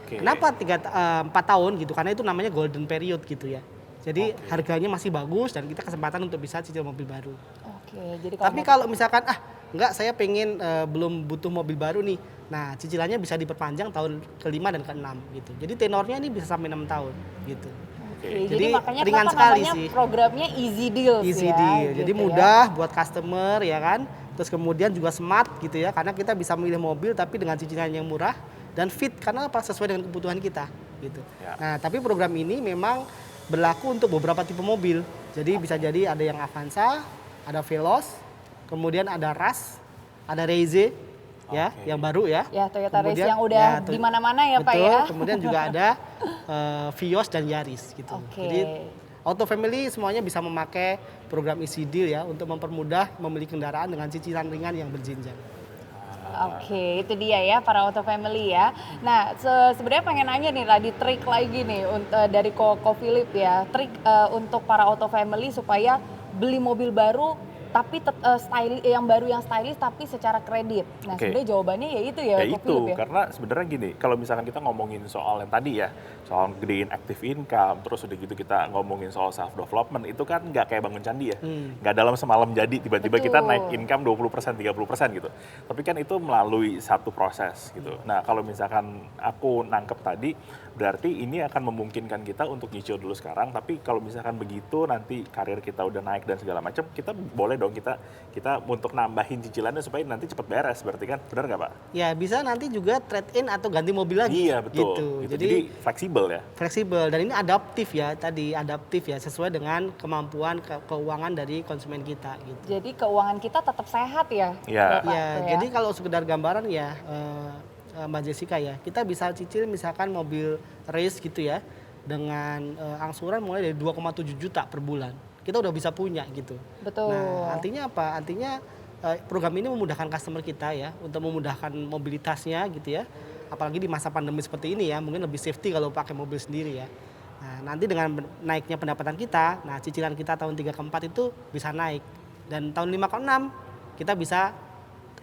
[SPEAKER 1] Oke.
[SPEAKER 3] Kenapa 4 tahun gitu? Karena itu namanya golden period gitu ya. Jadi harganya masih bagus dan kita kesempatan untuk bisa cicil mobil baru.
[SPEAKER 2] Oke, jadi
[SPEAKER 3] Tapi kalau misalkan enggak, saya pengen belum butuh mobil baru nih. Nah, cicilannya bisa diperpanjang tahun ke-5 dan ke-6 gitu. Jadi tenornya ini bisa sampai 6 tahun gitu.
[SPEAKER 2] Jadi
[SPEAKER 3] Jadi
[SPEAKER 2] makanya
[SPEAKER 3] ringan
[SPEAKER 2] kenapa
[SPEAKER 3] sekali
[SPEAKER 2] namanya
[SPEAKER 3] sih.
[SPEAKER 2] programnya Easy Deals
[SPEAKER 3] Easy
[SPEAKER 2] ya.
[SPEAKER 3] deal.
[SPEAKER 2] gitu
[SPEAKER 3] Jadi
[SPEAKER 2] ya.
[SPEAKER 3] mudah buat customer ya kan. Terus kemudian juga smart gitu ya, karena kita bisa memilih mobil tapi dengan cicilan yang murah dan fit karena apa? Sesuai dengan kebutuhan kita gitu.
[SPEAKER 1] Ya.
[SPEAKER 3] Nah, tapi program ini memang berlaku untuk beberapa tipe mobil. Jadi bisa jadi ada yang Avanza, ada Veloz, kemudian ada Rush, ada Reize ya,
[SPEAKER 1] Oke.
[SPEAKER 3] yang baru ya.
[SPEAKER 2] Ya Toyota Race
[SPEAKER 3] Kemudian-
[SPEAKER 2] yang udah
[SPEAKER 3] ya,
[SPEAKER 2] di mana-mana ya Pak
[SPEAKER 3] betul,
[SPEAKER 2] ya.
[SPEAKER 3] kemudian juga ada Vios dan Yaris gitu.
[SPEAKER 2] Oke.
[SPEAKER 3] Jadi Auto Family semuanya bisa memakai program Easy Deal ya untuk mempermudah membeli kendaraan dengan cicilan ringan yang berjenjang.
[SPEAKER 2] Oke, itu dia ya para auto family ya. Nah, sebenarnya pengen nanya nih tadi trik lagi nih dari Ko Philip ya. Trik untuk para auto family supaya beli mobil baru tapi yang baru yang stylish tapi secara kredit. Nah,
[SPEAKER 1] Oke.
[SPEAKER 2] sebenarnya jawabannya ya itu ya,
[SPEAKER 1] Ya
[SPEAKER 2] Ko
[SPEAKER 1] itu,
[SPEAKER 2] Philip ya.
[SPEAKER 1] karena sebenarnya gini, kalau misalkan kita ngomongin soal yang tadi ya, soal gedein active income, terus udah gitu kita ngomongin soal self development, itu kan nggak kayak bangun candi ya, nggak dalam semalam jadi tiba-tiba kita
[SPEAKER 2] Betul.
[SPEAKER 1] naik income 20%, 30% gitu. Tapi kan itu melalui satu proses gitu. Nah kalau misalkan aku nangkep tadi, berarti ini akan memungkinkan kita untuk nyicil dulu sekarang, tapi kalau misalkan begitu nanti karir kita udah naik dan segala macam, kita boleh dong kita untuk nambahin cicilannya supaya nanti cepat beres, berarti kan benar nggak Pak?
[SPEAKER 3] Ya bisa nanti juga trade in atau ganti mobil lagi.
[SPEAKER 1] Iya betul.
[SPEAKER 3] Gitu.
[SPEAKER 1] Jadi fleksibel ya.
[SPEAKER 3] fleksibel dan ini adaptif ya tadi adaptif ya sesuai dengan kemampuan keuangan dari konsumen kita gitu.
[SPEAKER 2] Jadi keuangan kita tetap sehat ya.
[SPEAKER 1] Iya.
[SPEAKER 2] Pak,
[SPEAKER 3] Ya,
[SPEAKER 2] tuh
[SPEAKER 3] jadi kalau sekedar gambaran ya Mbak Jessica ya, kita bisa cicil misalkan mobil race gitu ya dengan angsuran mulai dari 2,7 juta per bulan. Kita udah bisa punya gitu.
[SPEAKER 2] Betul.
[SPEAKER 3] Nah, artinya apa? Artinya program ini memudahkan customer kita ya untuk memudahkan mobilitasnya gitu ya. Apalagi di masa pandemi seperti ini ya, mungkin lebih safety kalau pakai mobil sendiri ya. Nah, nanti dengan naiknya pendapatan kita, nah cicilan kita tahun 3 ke 4 itu bisa naik. Dan tahun 5 ke 6 kita bisa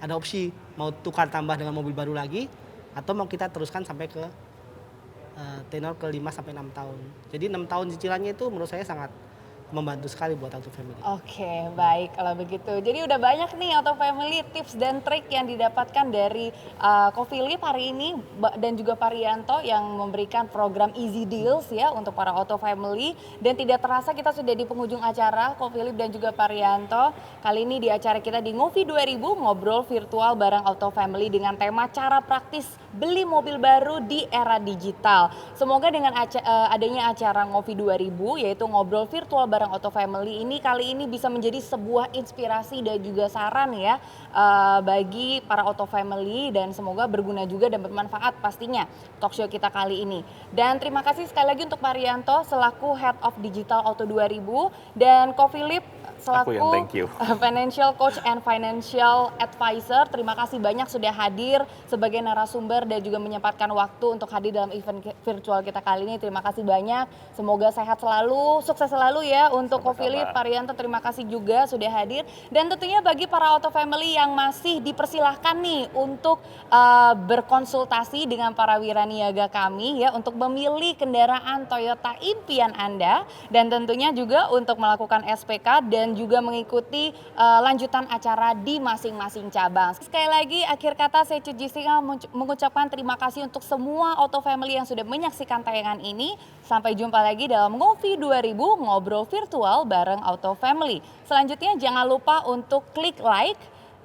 [SPEAKER 3] ada opsi mau tukar tambah dengan mobil baru lagi atau mau kita teruskan sampai ke tenor ke 5 sampai 6 tahun. Jadi 6 tahun cicilannya itu menurut saya sangat membantu sekali buat auto family.
[SPEAKER 2] Oke, baik kalau begitu. Jadi udah banyak nih auto family tips dan trik yang didapatkan dari Ko Philip hari ini dan juga Pak Rianto yang memberikan program Easy Deals ya untuk para auto family. Dan tidak terasa kita sudah di penghujung acara, Ko Philip dan juga Pak Rianto. Kali ini di acara kita di Ngopi 2000 ngobrol virtual bareng auto family dengan tema cara praktis beli mobil baru di era digital. Semoga dengan adanya acara Ngopi 2000 yaitu ngobrol virtual bareng auto family ini kali ini bisa menjadi sebuah inspirasi dan juga saran ya bagi para auto family dan semoga berguna juga dan bermanfaat pastinya talkshow kita kali ini. Dan terima kasih sekali lagi untuk Pak Rianto selaku Head of Digital Auto 2000 dan Ko Philip selaku
[SPEAKER 1] Aku yang thank you.
[SPEAKER 2] Financial Coach and Financial Advisor. Terima kasih banyak sudah hadir sebagai narasumber dan juga menyempatkan waktu untuk hadir dalam event virtual kita kali ini. Terima kasih banyak. Semoga sehat selalu, sukses selalu ya untuk Ko
[SPEAKER 1] Sama-sama.
[SPEAKER 2] Philip, Pak Rianto. Terima kasih juga sudah hadir. Dan tentunya bagi para auto family yang masih dipersilahkan nih untuk berkonsultasi dengan para wiraniaga kami ya untuk memilih kendaraan Toyota impian Anda dan tentunya juga untuk melakukan SPK dan juga mengikuti lanjutan acara di masing-masing cabang. Sekali lagi akhir kata saya Cut Jessica mengucapkan terima kasih untuk semua auto family yang sudah menyaksikan tayangan ini. Sampai jumpa lagi dalam Ngopi 2000 ngobrol virtual bareng auto family. Selanjutnya jangan lupa untuk klik like,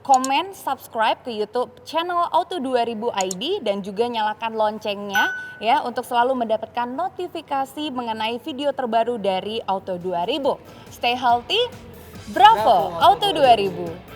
[SPEAKER 2] komen, subscribe ke YouTube channel Auto 2000 ID dan juga nyalakan loncengnya ya untuk selalu mendapatkan notifikasi mengenai video terbaru dari Auto 2000. Stay healthy, bravo Auto 2000.